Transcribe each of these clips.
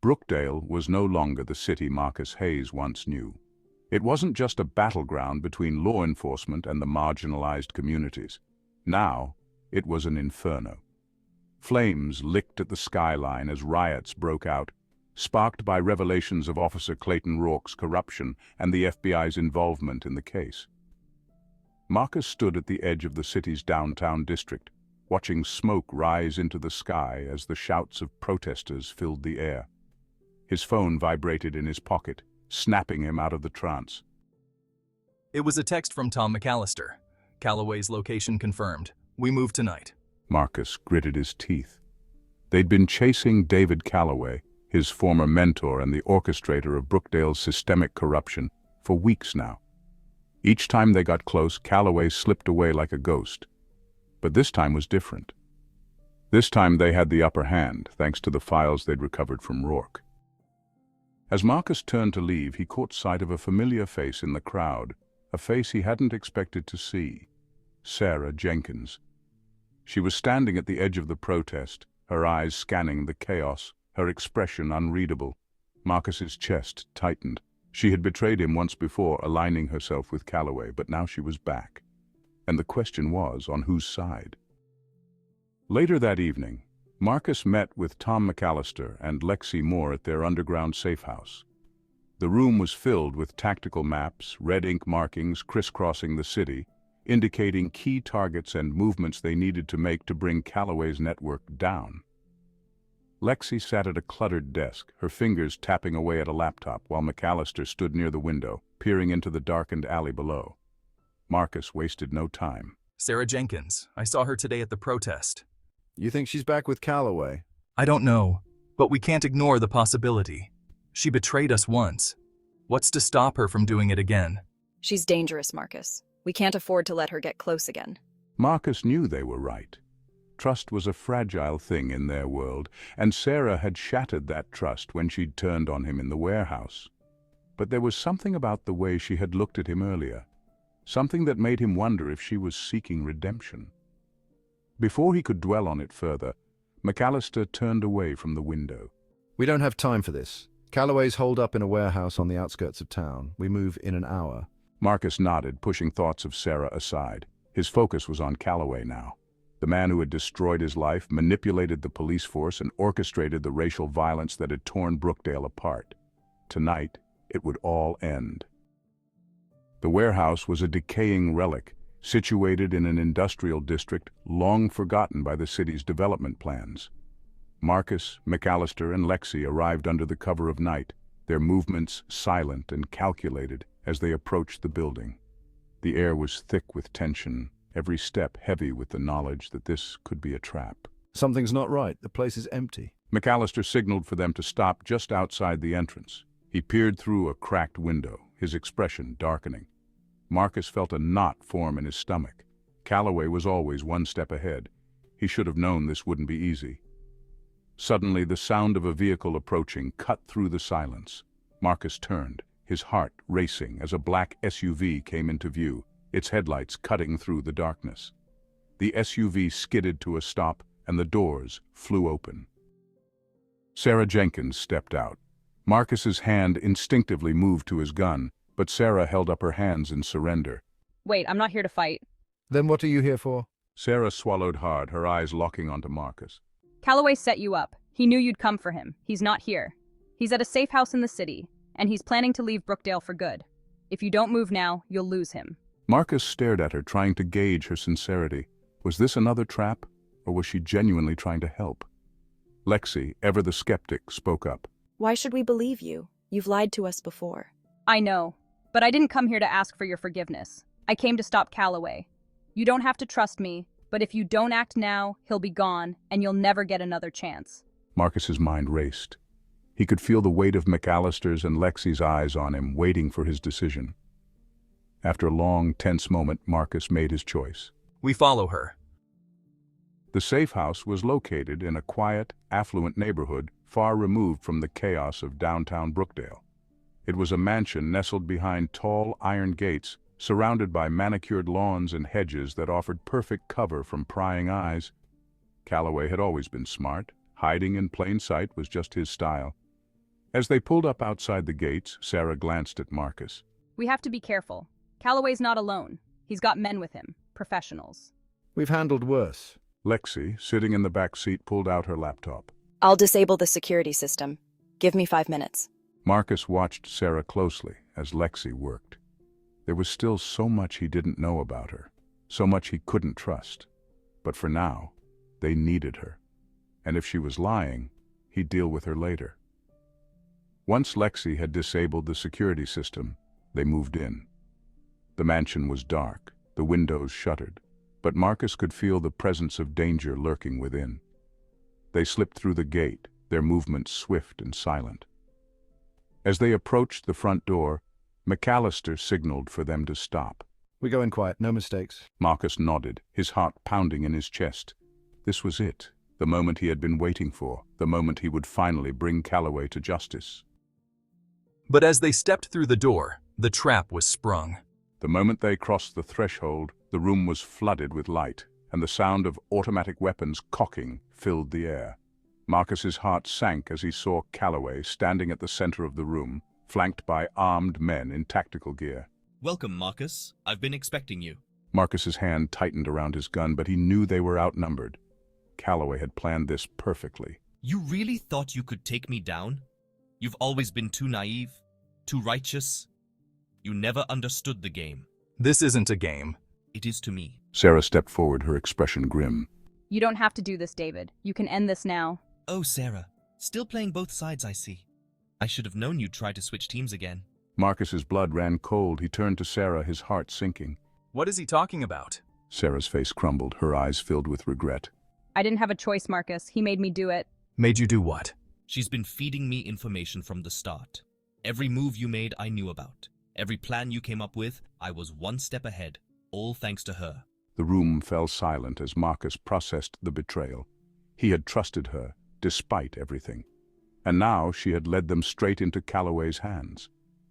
Brookdale was no longer the city Marcus Hayes once knew. It wasn't just a battleground between law enforcement and the marginalized communities. Now, it was an inferno. Flames licked at the skyline as riots broke out, sparked by revelations of Officer Clayton Rourke's corruption and the FBI's involvement in the case. Marcus stood at the edge of the city's downtown district, watching smoke rise into the sky as the shouts of protesters filled the air. His phone vibrated in his pocket, snapping him out of the trance. It was a text from Tom McAllister. Calloway's location confirmed. We move tonight. Marcus gritted his teeth. They'd been chasing David Calloway, his former mentor and the orchestrator of Brookdale's systemic corruption, for weeks now. Each time they got close, Calloway slipped away like a ghost. But this time was different. This time they had the upper hand, thanks to the files they'd recovered from Rourke. As Marcus turned to leave, he caught sight of a familiar face in the crowd, a face he hadn't expected to see. Sarah Jenkins. She was standing at the edge of the protest, her eyes scanning the chaos, her expression unreadable. Marcus's chest tightened. She had betrayed him once before, aligning herself with Calloway, but now she was back. And the question was, on whose side? Later that evening, Marcus met with Tom McAllister and Lexi Moore at their underground safe house. The room was filled with tactical maps, red ink markings crisscrossing the city, indicating key targets and movements they needed to make to bring Calloway's network down. Lexi sat at a cluttered desk, her fingers tapping away at a laptop, while McAllister stood near the window, peering into the darkened alley below. Marcus wasted no time. Sarah Jenkins. I saw her today at the protest. You think she's back with Calloway? I don't know, but we can't ignore the possibility. She betrayed us once. What's to stop her from doing it again? She's dangerous, Marcus. We can't afford to let her get close again. Marcus knew they were right. Trust was a fragile thing in their world, and Sarah had shattered that trust when she'd turned on him in the warehouse. But there was something about the way she had looked at him earlier, something that made him wonder if she was seeking redemption. Before he could dwell on it further, McAllister turned away from the window. We don't have time for this. Calloway's holed up in a warehouse on the outskirts of town. We move in an hour. Marcus nodded, pushing thoughts of Sarah aside. His focus was on Calloway now. The man who had destroyed his life, manipulated the police force, and orchestrated the racial violence that had torn Brookdale apart. Tonight, it would all end. The warehouse was a decaying relic, situated in an industrial district long forgotten by the city's development plans. Marcus, McAllister, and Lexi arrived under the cover of night, their movements silent and calculated as they approached the building. The air was thick with tension, every step heavy with the knowledge that this could be a trap. Something's not right. The place is empty. McAllister signaled for them to stop just outside the entrance. He peered through a cracked window, his expression darkening. Marcus felt a knot form in his stomach. Calloway was always one step ahead. He should have known this wouldn't be easy. Suddenly, the sound of a vehicle approaching cut through the silence. Marcus turned, his heart racing as a black SUV came into view, its headlights cutting through the darkness. The SUV skidded to a stop, and the doors flew open. Sarah Jenkins stepped out. Marcus's hand instinctively moved to his gun, but Sarah held up her hands in surrender. Wait, I'm not here to fight. Then what are you here for? Sarah swallowed hard, her eyes locking onto Marcus. Calloway set you up. He knew you'd come for him. He's not here. He's at a safe house in the city, and he's planning to leave Brookdale for good. If you don't move now, you'll lose him. Marcus stared at her, trying to gauge her sincerity. Was this another trap, or was she genuinely trying to help? Lexi, ever the skeptic, spoke up. Why should we believe you? You've lied to us before. I know, but I didn't come here to ask for your forgiveness. I came to stop Calloway. You don't have to trust me, but if you don't act now, he'll be gone, and you'll never get another chance. Marcus's mind raced. He could feel the weight of McAllister's and Lexi's eyes on him, waiting for his decision. After a long, tense moment, Marcus made his choice. We follow her. The safe house was located in a quiet, affluent neighborhood far removed from the chaos of downtown Brookdale. It was a mansion nestled behind tall iron gates, surrounded by manicured lawns and hedges that offered perfect cover from prying eyes. Calloway had always been smart. Hiding in plain sight was just his style. As they pulled up outside the gates, Sarah glanced at Marcus. We have to be careful. Calloway's not alone. He's got men with him, professionals. We've handled worse. Lexi, sitting in the back seat, pulled out her laptop. I'll disable the security system. Give me 5 minutes. Marcus watched Sarah closely as Lexi worked. There was still so much he didn't know about her, so much he couldn't trust. But for now, they needed her. And if she was lying, he'd deal with her later. Once Lexi had disabled the security system, they moved in. The mansion was dark, the windows shuttered, but Marcus could feel the presence of danger lurking within. They slipped through the gate, their movements swift and silent. As they approached the front door, McAllister signaled for them to stop. We go in quiet, no mistakes. Marcus nodded, his heart pounding in his chest. This was it, the moment he had been waiting for, the moment he would finally bring Calloway to justice. But as they stepped through the door, the trap was sprung. The moment they crossed the threshold, the room was flooded with light, and the sound of automatic weapons cocking filled the air. Marcus's heart sank as he saw Calloway standing at the center of the room, flanked by armed men in tactical gear. Welcome, Marcus. I've been expecting you. Marcus's hand tightened around his gun, but he knew they were outnumbered. Calloway had planned this perfectly. You really thought you could take me down? You've always been too naive, too righteous. You never understood the game. This isn't a game. It is to me. Sarah stepped forward, her expression grim. You don't have to do this, David. You can end this now. Oh, Sarah. Still playing both sides, I see. I should have known you'd try to switch teams again. Marcus's blood ran cold. He turned to Sarah, his heart sinking. What is he talking about? Sarah's face crumbled, her eyes filled with regret. I didn't have a choice, Marcus. He made me do it. Made you do what? She's been feeding me information from the start. Every move you made, I knew about. Every plan you came up with, I was one step ahead, all thanks to her. The room fell silent as Marcus processed the betrayal. He had trusted her, despite everything. And now she had led them straight into Calloway's hands.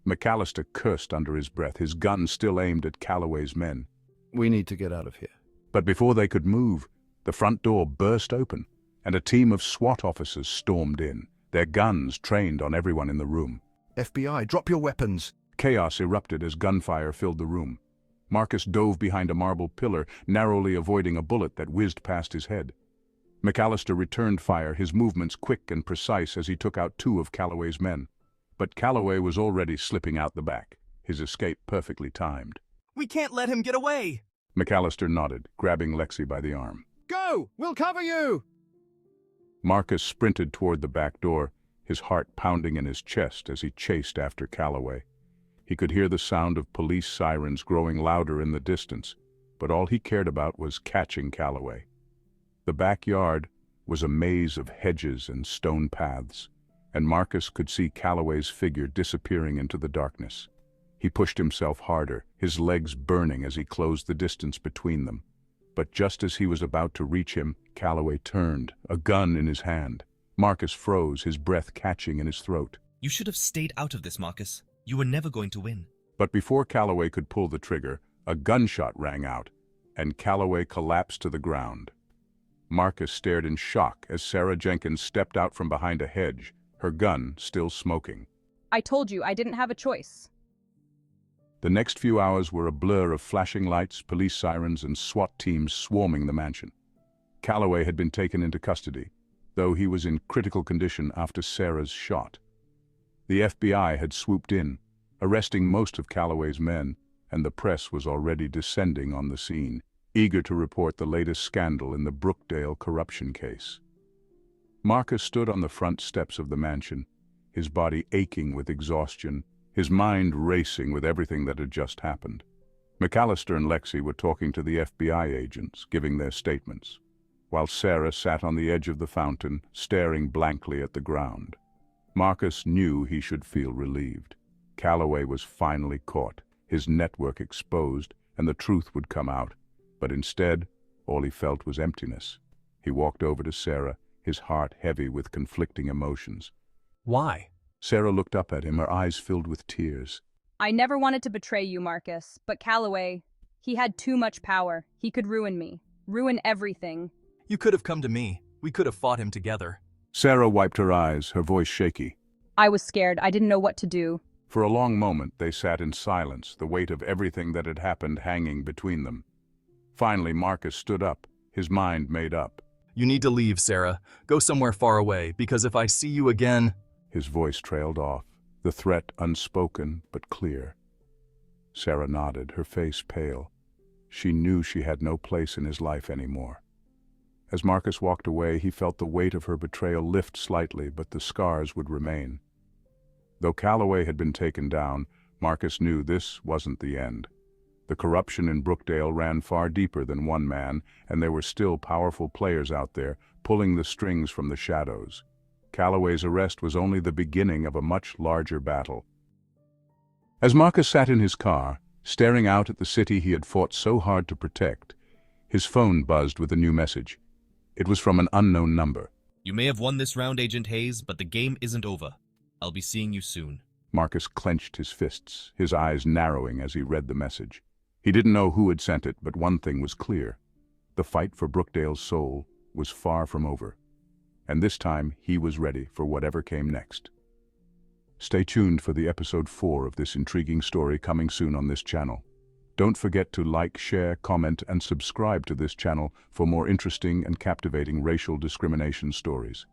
McAllister cursed under his breath, his gun still aimed at Calloway's men. We need to get out of here. But before they could move, the front door burst open, and a team of SWAT officers stormed in, their guns trained on everyone in the room. FBI, drop your weapons! Chaos erupted as gunfire filled the room. Marcus dove behind a marble pillar, narrowly avoiding a bullet that whizzed past his head. McAllister returned fire, his movements quick and precise as he took out 2 of Calloway's men. But Calloway was already slipping out the back, his escape perfectly timed. We can't let him get away! McAllister nodded, grabbing Lexi by the arm. Go! We'll cover you! Marcus sprinted toward the back door, his heart pounding in his chest as he chased after Calloway. He could hear the sound of police sirens growing louder in the distance, but all he cared about was catching Calloway. The backyard was a maze of hedges and stone paths, and Marcus could see Calloway's figure disappearing into the darkness. He pushed himself harder, his legs burning as he closed the distance between them. But just as he was about to reach him, Calloway turned, a gun in his hand. Marcus froze, his breath catching in his throat. You should have stayed out of this, Marcus. You were never going to win. But before Calloway could pull the trigger, a gunshot rang out, and Calloway collapsed to the ground. Marcus stared in shock as Sarah Jenkins stepped out from behind a hedge, her gun still smoking. I told you I didn't have a choice. The next few hours were a blur of flashing lights, police sirens, and SWAT teams swarming the mansion. Calloway had been taken into custody, though he was in critical condition after Sarah's shot. The FBI had swooped in, arresting most of Calloway's men, and the press was already descending on the scene, eager to report the latest scandal in the Brookdale corruption case. Marcus stood on the front steps of the mansion, his body aching with exhaustion, his mind racing with everything that had just happened. McAllister and Lexi were talking to the FBI agents, giving their statements, while Sarah sat on the edge of the fountain, staring blankly at the ground. Marcus knew he should feel relieved. Calloway was finally caught, his network exposed, and the truth would come out. But instead, all he felt was emptiness. He walked over to Sarah, his heart heavy with conflicting emotions. Why? Sarah looked up at him, her eyes filled with tears. I never wanted to betray you, Marcus, but Calloway, he had too much power. He could ruin me, ruin everything. You could have come to me. We could have fought him together. Sarah wiped her eyes, her voice shaky. I was scared. I didn't know what to do. For a long moment, they sat in silence, the weight of everything that had happened hanging between them. Finally, Marcus stood up, his mind made up. You need to leave, Sarah. Go somewhere far away, because if I see you again... His voice trailed off, the threat unspoken but clear. Sarah nodded, her face pale. She knew she had no place in his life anymore. As Marcus walked away, he felt the weight of her betrayal lift slightly, but the scars would remain. Though Calloway had been taken down, Marcus knew this wasn't the end. The corruption in Brookdale ran far deeper than one man, and there were still powerful players out there, pulling the strings from the shadows. Calloway's arrest was only the beginning of a much larger battle. As Marcus sat in his car, staring out at the city he had fought so hard to protect, his phone buzzed with a new message. It was from an unknown number. You may have won this round, Agent Hayes, but the game isn't over. I'll be seeing you soon. Marcus clenched his fists, his eyes narrowing as he read the message. He didn't know who had sent it, but one thing was clear. The fight for Brookdale's soul was far from over. And this time, he was ready for whatever came next. Stay tuned for the episode 4 of this intriguing story coming soon on this channel. Don't forget to like, share, comment, and subscribe to this channel for more interesting and captivating racial discrimination stories.